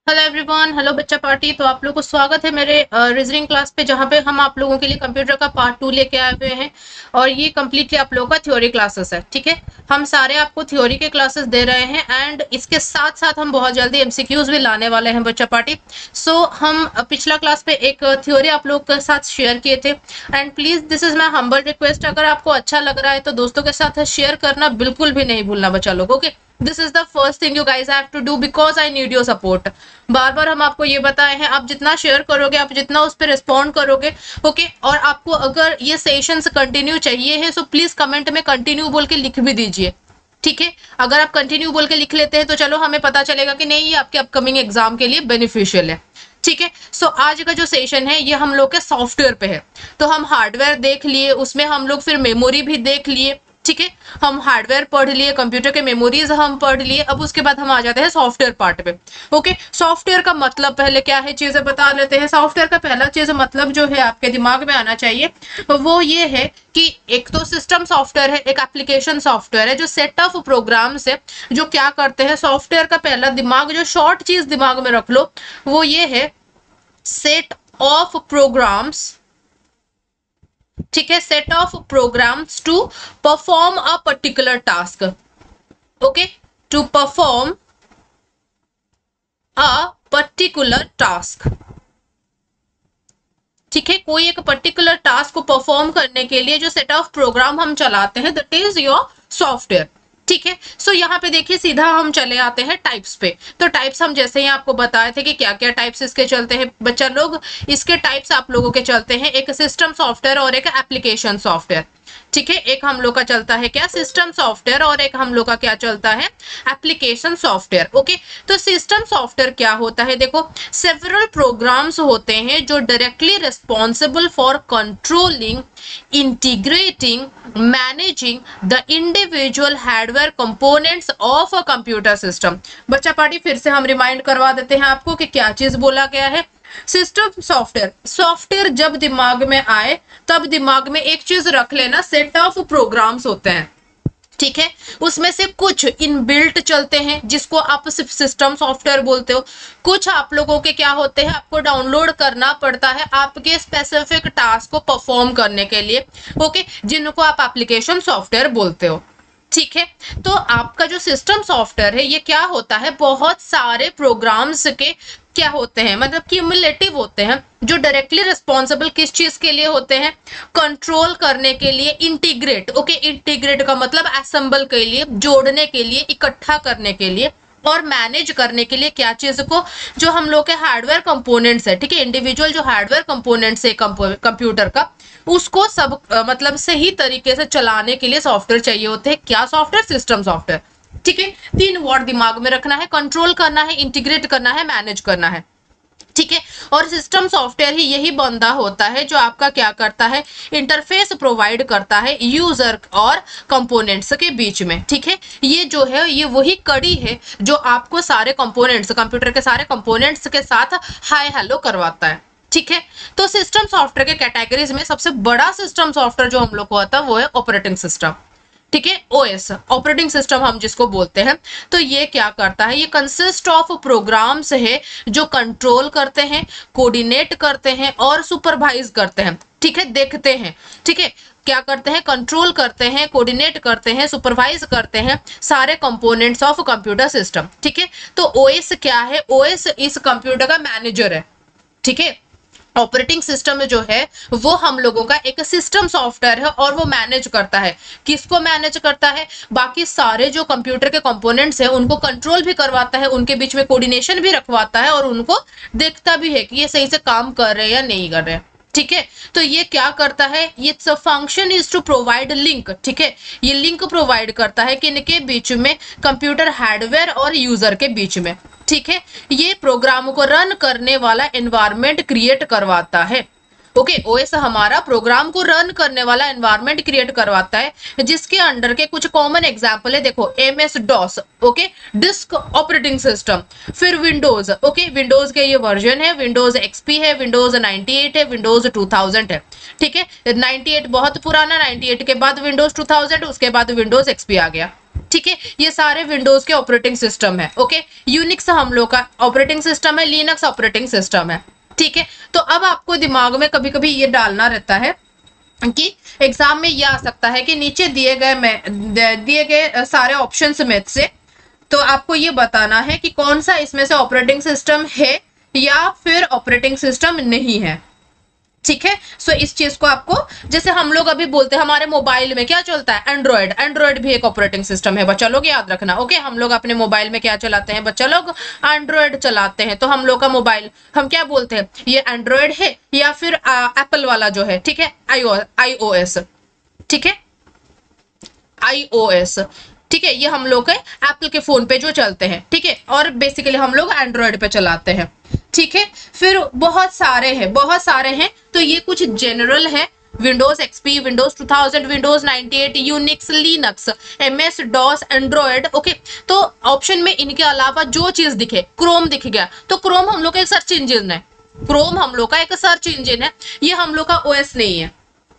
Hello everyone, hello बच्चा party. तो आप लोगों को स्वागत है मेरे रीजनिंग क्लास पे, जहाँ पे हम आप लोगों के लिए कंप्यूटर का पार्ट 2 लेके आए हुए हैं। और ये कम्प्लीटली आप लोगों का थ्योरी क्लासेस है, ठीक है। हम सारे आपको थ्योरी के क्लासेस दे रहे हैं एंड इसके साथ साथ हम बहुत जल्दी एमसीक्यूज भी लाने वाले हैं बच्चा पार्टी। सो हम पिछला क्लास पे एक थ्योरी आप लोगों के साथ शेयर किए थे and please this is my humble request, अगर आपको अच्छा लग रहा है तो दोस्तों के साथ शेयर करना बिल्कुल भी नहीं भूलना बच्चा लोग। Okay, this is the first thing you guys have to do because I need your support. बार बार हम आपको ये बताए हैं, आप जितना शेयर करोगे, आप जितना उस पर रिस्पॉन्ड करोगे, ओके। और आपको अगर ये सेशंस कंटिन्यू चाहिए है सो प्लीज कमेंट में कंटिन्यू बोल के लिख भी दीजिए, ठीक है। अगर आप कंटिन्यू बोल के लिख लेते हैं तो चलो हमें पता चलेगा कि नहीं, ये आपके अपकमिंग एग्जाम के लिए बेनिफिशियल है, ठीक है। सो आज का जो सेशन है ये हम लोग के सॉफ्टवेयर पे है। तो हम हार्डवेयर देख लिए, उसमें हम लोग फिर मेमोरी भी देख लिए, ठीक है। हम हार्डवेयर पढ़ लिए, कंप्यूटर के मेमोरीज हम पढ़ लिए। अब उसके बाद हम आ जाते हैं सॉफ्टवेयर पार्ट पे। ओके, सॉफ्टवेयर का मतलब पहले क्या है चीजें बता लेते हैं। सॉफ्टवेयर का पहला चीज मतलब जो है आपके दिमाग में आना चाहिए वो ये है कि एक तो सिस्टम सॉफ्टवेयर है, एक एप्लीकेशन सॉफ्टवेयर है, जो सेट ऑफ प्रोग्राम्स है जो क्या करते हैं। सॉफ्टवेयर का पहला दिमाग, जो शॉर्ट चीज दिमाग में रख लो वो ये है सेट ऑफ प्रोग्राम्स, ठीक है। Set of programs to perform a particular task, okay, to perform a particular task, ठीक है। कोई एक पर्टिकुलर टास्क को परफॉर्म करने के लिए जो सेट ऑफ प्रोग्राम हम चलाते हैं दैट इज योर सॉफ्टवेयर, ठीक है। सो यहाँ पे देखिए सीधा हम चले आते हैं टाइप्स पे। तो टाइप्स हम जैसे ही आपको बताए थे कि क्या क्या टाइप्स इसके चलते हैं बच्चा लोग। इसके टाइप्स आप लोगों के चलते हैं, एक सिस्टम सॉफ्टवेयर और एक एप्लीकेशन सॉफ्टवेयर, ठीक है। एक हम लोग का चलता है क्या, सिस्टम सॉफ्टवेयर, और एक हम लोग का क्या चलता है, एप्लीकेशन सॉफ्टवेयर, ओके। तो सिस्टम सॉफ्टवेयर क्या होता है, देखो सेवरल प्रोग्राम्स होते हैं जो directly responsible for controlling, integrating, managing the individual hardware components of a computer system. बच्चा पार्टी फिर से हम रिमाइंड करवा देते हैं आपको कि क्या चीज बोला गया है। सिस्टम सॉफ्टवेयर, सॉफ्टवेयर जब दिमाग में आए तब दिमाग में एक चीज रख लेना, सेट ऑफ प्रोग्राम्स होते हैं, ठीक है। उसमें से कुछ इनबिल्ट चलते हैं जिसको आप सिर्फ सिस्टम सॉफ्टवेयर बोलते हो, कुछ आप लोगों के क्या होते हैं, आपको डाउनलोड करना पड़ता है आपके स्पेसिफिक टास्क को परफॉर्म करने के लिए, ओके, जिनको आप एप्लीकेशन सॉफ्टवेयर बोलते हो, ठीक है। तो आपका जो सिस्टम सॉफ्टवेयर है ये क्या होता है, बहुत सारे प्रोग्राम्स के क्या होते हैं, मतलब क्यूमुलेटिव होते हैं, जो डायरेक्टली रिस्पॉन्सिबल किस चीज के लिए होते हैं, कंट्रोल करने के लिए, इंटीग्रेट, ओके, इंटीग्रेट का मतलब असेंबल के लिए, जोड़ने के लिए, इकट्ठा करने के लिए, और मैनेज करने के लिए क्या चीज को, जो हम लोग के हार्डवेयर कंपोनेंट्स है, ठीक है, इंडिविजुअल जो हार्डवेयर कंपोनेंट्स है कंप्यूटर का, उसको सब मतलब सही तरीके से चलाने के लिए सॉफ्टवेयर चाहिए होते हैं। क्या सॉफ्टवेयर, सिस्टम सॉफ्टवेयर, ठीक है। 3 वर्ड दिमाग में रखना है, कंट्रोल करना है, इंटीग्रेट करना है, मैनेज करना है, ठीक है। और सिस्टम सॉफ्टवेयर ही यही बंदा होता है जो आपका क्या करता है, इंटरफेस प्रोवाइड करता है यूजर और कंपोनेंट्स के बीच में, ठीक है। ये जो है ये वही कड़ी है जो आपको सारे कंपोनेंट्स, कंप्यूटर के सारे कंपोनेंट्स के साथ हाय हेलो करवाता है, ठीक है। तो सिस्टम सॉफ्टवेयर के कैटेगरीज में सबसे बड़ा सिस्टम सॉफ्टवेयर जो हम लोग को आता है वो है ऑपरेटिंग सिस्टम, ठीक है, ओएस, ऑपरेटिंग सिस्टम हम जिसको बोलते हैं। तो ये क्या करता है, ये कंसिस्ट ऑफ प्रोग्राम्स है जो कंट्रोल करते हैं, कोऑर्डिनेट करते हैं और सुपरवाइज करते हैं, ठीक है, देखते हैं, ठीक है, क्या करते हैं, कंट्रोल करते हैं, कोऑर्डिनेट करते हैं, सुपरवाइज करते हैं सारे कंपोनेंट्स ऑफ कंप्यूटर सिस्टम, ठीक है। तो ओएस क्या है, ओएस इस कंप्यूटर का मैनेजर है, ठीक है। ऑपरेटिंग सिस्टम जो है वो हम लोगों का एक सिस्टम सॉफ्टवेयर है और वो मैनेज करता है, किसको मैनेज करता है, बाकी सारे जो कंप्यूटर के कंपोनेंट्स हैं उनको कंट्रोल भी करवाता है, उनके बीच में कोऑर्डिनेशन भी रखवाता है और उनको देखता भी है कि ये सही से काम कर रहे हैं या नहीं कर रहे हैं, ठीक है। तो ये क्या करता है, ये function is to provide link, ठीक है, ये लिंक प्रोवाइड करता है कि इनके बीच में, कंप्यूटर हार्डवेयर और यूजर के बीच में, ठीक है। ये प्रोग्राम को रन करने वाला एनवायरनमेंट क्रिएट करवाता है, ओके। ओएस हमारा प्रोग्राम को रन करने वाला एनवायरनमेंट क्रिएट करवाता है जिसके अंडर के कुछ कॉमन एग्जांपल है, देखो MS DOS, okay, disk operating system, फिर विंडोज, ओके, विंडोज के ये वर्जन है, विंडोज एक्सपी है, विंडोज 98 है, विंडोज 2000 है, ठीक है। 98 बहुत पुराना, 98 के बाद विंडोज 2000, उसके बाद विंडोज एक्सपी आ गया, ठीक है, ये सारे विंडोज के ऑपरेटिंग सिस्टम है। ओके, यूनिक्स हम लोग का ऑपरेटिंग सिस्टम है, लिनक्स ऑपरेटिंग सिस्टम है। ठीक है, तो अब आपको दिमाग में कभी कभी ये डालना रहता है कि एग्जाम में ये आ सकता है कि नीचे दिए गए सारे ऑप्शंस में से तो आपको ये बताना है कि कौन सा इसमें से ऑपरेटिंग सिस्टम है या फिर ऑपरेटिंग सिस्टम नहीं है। ठीक है, सो इस चीज को आपको, जैसे हम लोग अभी बोलते हैं हमारे मोबाइल में क्या चलता है, एंड्रॉइड। एंड्रॉइड भी एक ऑपरेटिंग सिस्टम है बच्चा लोग, याद रखना। ओके, हम लोग अपने मोबाइल में क्या चलाते हैं बच्चा लोग, एंड्रॉइड चलाते हैं। तो हम लोग का मोबाइल हम क्या बोलते हैं, ये एंड्रॉइड है या फिर एप्पल वाला जो है, ठीक है, iOS। ठीक है, iOS, ठीक है, ये हम लोग के एप्पल के फोन पे जो चलते हैं। ठीक है, और बेसिकली हम लोग एंड्रॉइड पे चलाते हैं। ठीक है, फिर बहुत सारे हैं। तो ये कुछ जनरल है, Windows XP, Windows 2000, Windows 98, Unix, Linux, MS DOS, Android. Okay, तो ऑप्शन में इनके अलावा जो चीज दिखे, क्रोम दिख गया तो क्रोम हम लोग का एक सर्च इंजन है। क्रोम हम लोग का एक सर्च इंजन है, ये हम लोग का OS नहीं है।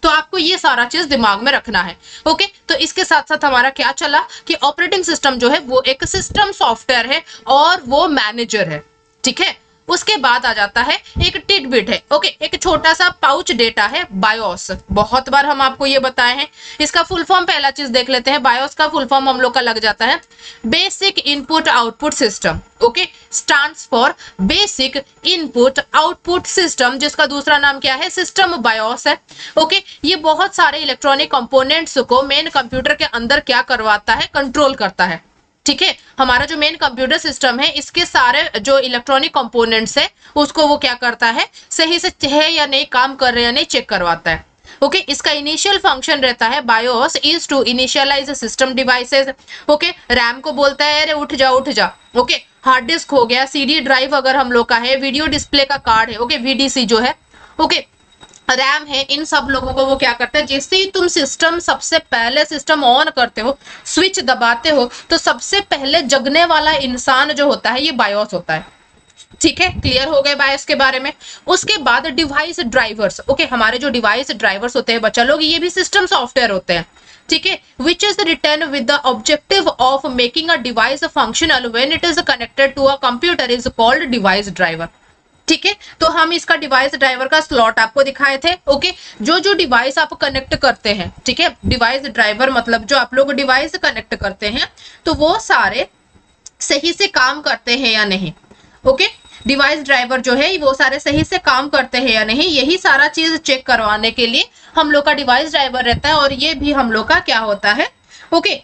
तो आपको ये सारा चीज दिमाग में रखना है। ओके, तो इसके साथ साथ हमारा क्या चला कि ऑपरेटिंग सिस्टम जो है वो एक सिस्टम सॉफ्टवेयर है और वो मैनेजर है। ठीक है, उसके बाद आ जाता है एक टिडबिट है। ओके, एक छोटा सा पाउच डेटा है, बायोस। बहुत बार हम आपको ये बताए हैं। इसका फुल फॉर्म पहला चीज देख लेते हैं। बायोस का फुल फॉर्म हम लोग का लग जाता है basic input output system. Okay, stands for basic input output system, जिसका दूसरा नाम क्या है, सिस्टम बायोस है। ओके, ये बहुत सारे इलेक्ट्रॉनिक कंपोनेंट्स को मेन कंप्यूटर के अंदर क्या करवाता है, कंट्रोल करता है। ठीक है, हमारा जो मेन कंप्यूटर सिस्टम है, इसके सारे जो इलेक्ट्रॉनिक कंपोनेंट्स है उसको वो क्या करता है, सही से है या नहीं, काम कर रहे हैं या नहीं, चेक करवाता है। ओके, इसका इनिशियल फंक्शन रहता है, BIOS is to initialize system devices. Okay, RAM को बोलता है अरे उठ जा। ओके, हार्ड डिस्क हो गया, CD ड्राइव अगर हम लोग का है, वीडियो डिस्प्ले का कार्ड है, ओके, VDC जो है, ओके, रैम है, इन सब लोगों को वो क्या करता है, जैसे ही तुम सबसे पहले सिस्टम ऑन करते हो, स्विच दबाते हो, तो सबसे पहले जगने वाला इंसान जो होता है ये बायोस होता है। ठीक है, क्लियर हो गए बायोस के बारे में। उसके बाद डिवाइस ड्राइवर्स। ओके, हमारे जो डिवाइस ड्राइवर्स होते हैं बच्चा लोग, ये भी सिस्टम सॉफ्टवेयर होते हैं। ठीक है, which is written with the objective of making a device functional when it is connected to a computer is called device driver. ठीक है, तो हम इसका डिवाइस ड्राइवर का स्लॉट आपको दिखाए थे। ओके, जो डिवाइस आप कनेक्ट करते हैं, ठीक है, डिवाइस ड्राइवर मतलब जो आप लोग डिवाइस कनेक्ट करते हैं तो वो सारे सही से काम करते हैं या नहीं। ओके, डिवाइस ड्राइवर जो है वो सारे सही से काम करते हैं या नहीं, यही सारा चीज चेक करवाने के लिए हम लोग का डिवाइस ड्राइवर रहता है। और ये भी हम लोग का क्या होता है, ओके,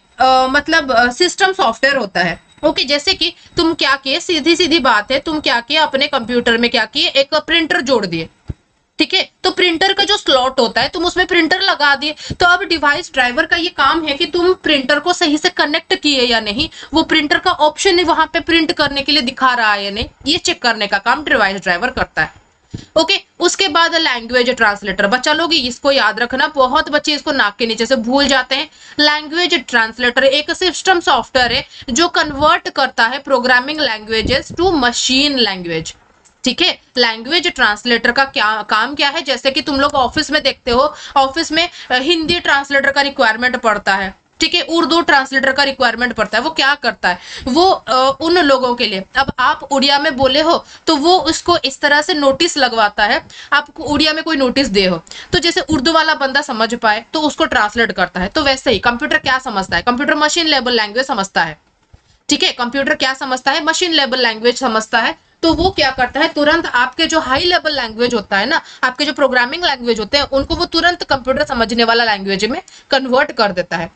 मतलब सिस्टम सॉफ्टवेयर होता है। ओके, जैसे कि तुम क्या किए, सीधी बात है, तुम क्या किए अपने कंप्यूटर में, क्या किए, एक प्रिंटर जोड़ दिए। ठीक है, तो प्रिंटर का जो स्लॉट होता है तुम उसमें प्रिंटर लगा दिए। तो अब डिवाइस ड्राइवर का ये काम है कि तुम प्रिंटर को सही से कनेक्ट किए या नहीं, वो प्रिंटर का ऑप्शन वहां पे प्रिंट करने के लिए दिखा रहा है या नहीं, ये चेक करने का काम डिवाइस ड्राइवर करता है। ओके, उसके बाद लैंग्वेज ट्रांसलेटर। बच्चा लोग इसको याद रखना, बहुत बच्चे इसको नाक के नीचे से भूल जाते हैं। लैंग्वेज ट्रांसलेटर एक सिस्टम सॉफ्टवेयर है जो कन्वर्ट करता है programming languages to machine language. ठीक है, लैंग्वेज ट्रांसलेटर का काम क्या है, जैसे कि तुम लोग ऑफिस में देखते हो, ऑफिस में हिंदी ट्रांसलेटर का रिक्वायरमेंट पड़ता है। ठीक है, उर्दू ट्रांसलेटर का रिक्वायरमेंट पड़ता है। वो क्या करता है, वो उन लोगों के लिए, अब आप उड़िया में बोले हो तो वो उसको इस तरह से नोटिस लगवाता है, आपको उड़िया में कोई नोटिस दे हो तो जैसे उर्दू वाला बंदा समझ पाए तो उसको ट्रांसलेट करता है। तो वैसे ही कंप्यूटर क्या समझता है, कंप्यूटर मशीन लेवल लैंग्वेज समझता है। ठीक है, कंप्यूटर क्या समझता है, मशीन लेवल लैंग्वेज समझता है। तो वो क्या करता है, तुरंत आपके जो हाई लेवल लैंग्वेज होता है ना, आपके जो प्रोग्रामिंग लैंग्वेज होते हैं, उनको वो तुरंत कंप्यूटर समझने वाला लैंग्वेज में कन्वर्ट कर देता है।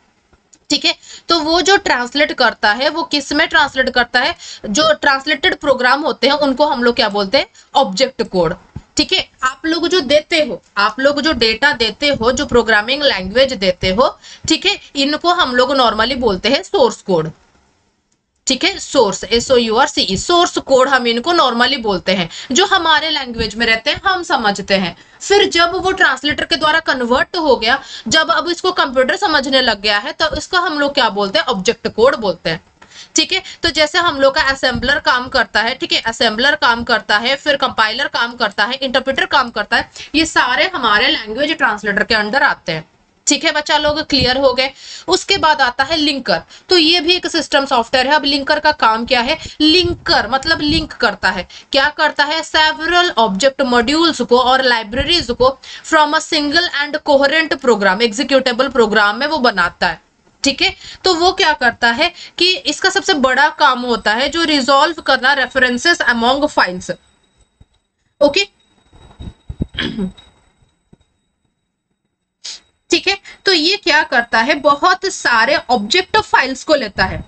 ठीक है, तो वो जो ट्रांसलेट करता है वो किस में ट्रांसलेट करता है, जो ट्रांसलेटेड प्रोग्राम होते हैं उनको हम लोग क्या बोलते हैं, ऑब्जेक्ट कोड। ठीक है, आप लोग जो देते हो, आप लोग जो डेटा देते हो, जो प्रोग्रामिंग लैंग्वेज देते हो, ठीक है, इनको हम लोग नॉर्मली बोलते हैं सोर्स कोड। ठीक है, सोर्स, SOURCE, सोर्स कोड हम इनको नॉर्मली बोलते हैं, जो हमारे लैंग्वेज में रहते हैं, हम समझते हैं। फिर जब वो ट्रांसलेटर के द्वारा कन्वर्ट हो गया, जब अब इसको कंप्यूटर समझने लग गया है, तो इसको हम लोग क्या बोलते हैं, ऑब्जेक्ट कोड बोलते हैं। ठीक है, तो जैसे हम लोग का असेंबलर काम करता है, ठीक है, असेंबलर काम करता है, फिर कंपाइलर काम करता है, इंटरप्रेटर काम करता है, ये सारे हमारे लैंग्वेज ट्रांसलेटर के अंडर आते हैं। ठीक है बच्चा लोग, क्लियर हो गए। उसके बाद आता है लिंकर। तो ये भी एक सिस्टम सॉफ्टवेयर है। अब लिंकर का काम क्या है? लिंकर मतलब लिंक करता है। क्या करता है? सेवरल ऑब्जेक्ट मॉड्यूल्स को और लाइब्रेरीज को from a single and coherent program, executable program में वो बनाता है। ठीक है, तो वो क्या करता है कि इसका सबसे बड़ा काम होता है जो रिजॉल्व करना रेफरेंसेस अमॉन्ग फाइल्स। ओके, ठीक है, तो ये क्या करता है? बहुत सारे ऑब्जेक्ट फाइल्स को लेता है।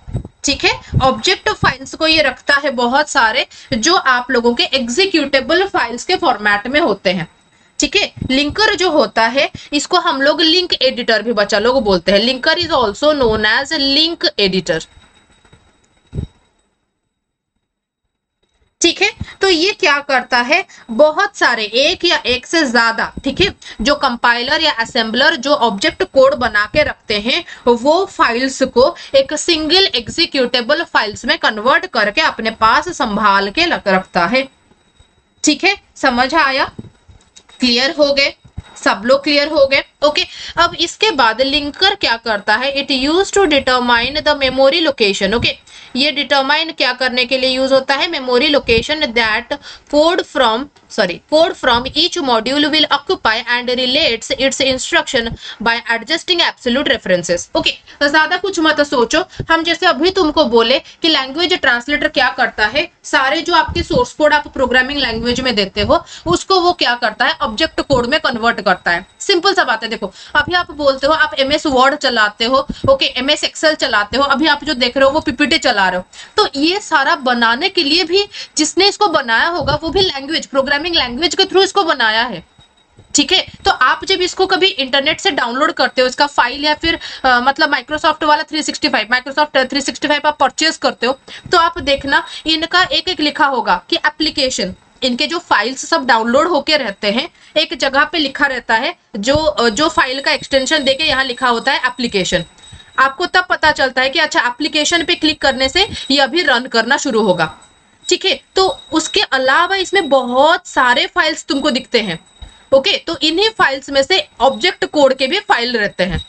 ठीक है, ऑब्जेक्ट फाइल्स को ये रखता है बहुत सारे, जो आप लोगों के एग्जीक्यूटेबल फाइल्स के फॉर्मेट में होते हैं। ठीक है, लिंकर जो होता है इसको हम लोग लिंक एडिटर भी बच्चा लोग बोलते हैं। Linker is also known as link editor. ठीक है, तो ये क्या करता है? बहुत सारे, एक या एक से ज्यादा, ठीक है, जो कंपाइलर या असेंबलर जो ऑब्जेक्ट कोड बना के रखते हैं वो फाइल्स को एक सिंगल एग्जीक्यूटेबल फाइल्स में कन्वर्ट करके अपने पास संभाल के रखता है। ठीक है, समझ आया? क्लियर हो गए? सब लोग क्लियर हो गए? ओके, अब इसके बाद लिंकर क्या करता है? It use to determine the memory location. Okay, ये डिटरमाइन क्या करने के लिए यूज होता है? Memory location that code from each module will occupy and relates its instruction by adjusting absolute references. Okay, तो ज्यादा कुछ मत सोचो। हम जैसे अभी तुमको बोले कि लैंग्वेज ट्रांसलेटर क्या करता है? सारे जो आपके सोर्स कोड आप प्रोग्रामिंग लैंग्वेज में देते हो उसको वो क्या करता है? ऑब्जेक्ट कोड में कन्वर्ट करता है। सिंपल सा बात है। देखो, अभी आप बोलते हो आप MS वर्ड चलाते हो, ओके, MS एक्सेल चलाते हो, अभी आप जो देख रहे हो वो PPT चला रहे हो, तो ये सारा बनाने के लिए भी जिसने इसको बनाया होगा वो भी लैंग्वेज, प्रोग्रामिंग लैंग्वेज के थ्रू इसको बनाया है। ठीक है, तो आप जब इसको कभी इंटरनेट से डाउनलोड करते हो इसका फाइल, या फिर मतलब माइक्रोसॉफ्ट वाला 365, माइक्रोसॉफ्ट 365 आप परचेज करते हो, तो आप देखना इनका एक एक लिखा होगा कि एप्लीकेशन, इनके जो फाइल्स सब डाउनलोड होके रहते हैं एक जगह पे लिखा रहता है, जो फाइल का एक्सटेंशन देके यहाँ लिखा होता है एप्लीकेशन। आपको तब पता चलता है कि अच्छा एप्लीकेशन पे क्लिक करने से ये अभी रन करना शुरू होगा। ठीक है, तो उसके अलावा इसमें बहुत सारे फाइल्स तुमको दिखते हैं। ओके, तो इन्हीं फाइल्स में से ऑब्जेक्ट कोड के भी फाइल रहते हैं।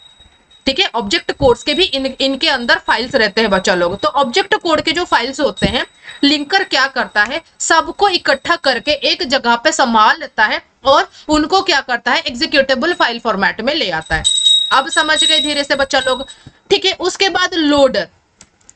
ठीक है, ऑब्जेक्ट कोड्स के भी इनके अंदर फाइल्स रहते हैं बच्चा लोग। तो ऑब्जेक्ट कोड के जो फाइल्स होते हैं लिंकर क्या करता है? सबको इकट्ठा करके एक जगह पे संभाल लेता है और उनको क्या करता है? एग्जीक्यूटेबल फाइल फॉर्मेट में ले आता है। अब समझ गए धीरे से बच्चा लोग? ठीक है, उसके बाद लोडर,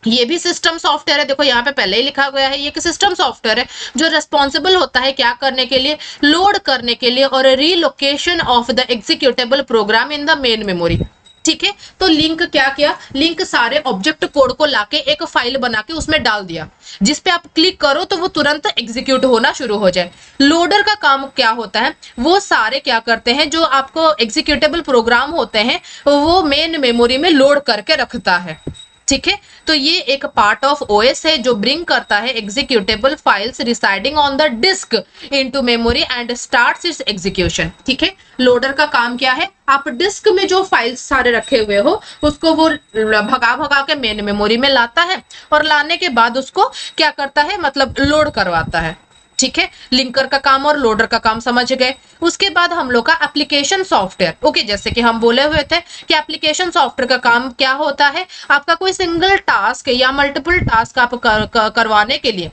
ये भी सिस्टम सॉफ्टवेयर है। देखो यहाँ पे पहले ही लिखा गया है, ये एक सिस्टम सॉफ्टवेयर है जो रिस्पॉन्सिबल होता है क्या करने के लिए? लोड करने के लिए और relocation of the executable program in the main memory. ठीक है, तो लिंक क्या किया? लिंक सारे ऑब्जेक्ट कोड को लाके एक फाइल बना के उसमें डाल दिया, जिसपे आप क्लिक करो तो वो तुरंत एग्जीक्यूट होना शुरू हो जाए। लोडर का काम क्या होता है? वो सारे क्या करते हैं, जो आपको एग्जीक्यूटेबल प्रोग्राम होते हैं वो मेन मेमोरी में लोड करके रखता है। ठीक है, तो ये एक पार्ट ऑफ OS है जो ब्रिंग करता है executable files residing on the disk into memory and starts its execution. ठीक है, लोडर का काम क्या है? आप डिस्क में जो फाइल्स सारे रखे हुए हो उसको वो भगा भगा के मेन मेमोरी में लाता है और लाने के बाद उसको क्या करता है? मतलब लोड करवाता है। ठीक है, लिंकर का काम और लोडर का काम समझ गए। उसके बाद हम लोग का एप्लीकेशन सॉफ्टवेयर। ओके, जैसे कि हम बोले हुए थे कि एप्लीकेशन सॉफ्टवेयर का काम क्या होता है? आपका कोई सिंगल टास्क या मल्टीपल टास्क आप करवाने के लिए,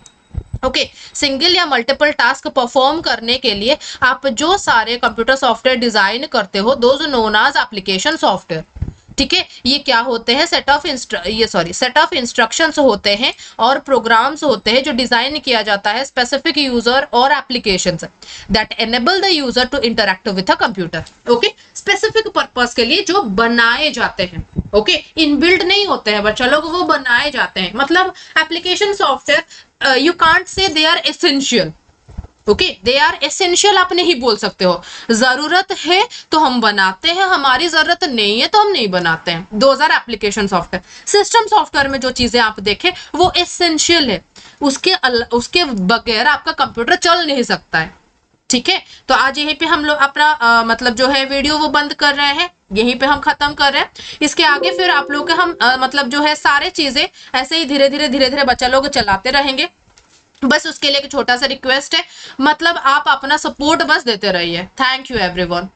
ओके, सिंगल या मल्टीपल टास्क परफॉर्म करने के लिए आप जो सारे कंप्यूटर सॉफ्टवेयर डिजाइन करते हो those known as application software. ठीक है, ये क्या होते हैं? सेट ऑफ इंस्ट्रक्शंस होते हैं और प्रोग्राम्स होते हैं जो डिजाइन किया जाता है स्पेसिफिक यूजर और applications that enable the user to interact with a computer. Okay, specific purpose के लिए जो बनाए जाते हैं। ओके, इनबिल्ट नहीं होते हैं बच्चा लोग, वो बनाए जाते हैं। मतलब application software you can't say they are essential. Okay, they are essential आप नहीं बोल सकते हो। जरूरत है तो हम बनाते हैं, हमारी जरूरत नहीं है तो हम नहीं बनाते हैं। 2000 एप्लीकेशन सॉफ्टवेयर। सिस्टम सॉफ्टवेयर में जो चीजें आप देखें वो एसेंशियल है, उसके बगैर आपका कंप्यूटर चल नहीं सकता है। ठीक है, तो आज यहीं पे हम लोग अपना मतलब जो है वीडियो वो बंद कर रहे हैं, यहीं पे हम खत्म कर रहे हैं। इसके आगे फिर आप लोग के हम मतलब जो है सारे चीजें ऐसे ही धीरे धीरे बच्चा लोग चलाते रहेंगे। बस उसके लिए एक छोटा सा रिक्वेस्ट है, मतलब आप अपना सपोर्ट बस देते रहिए। Thank you everyone.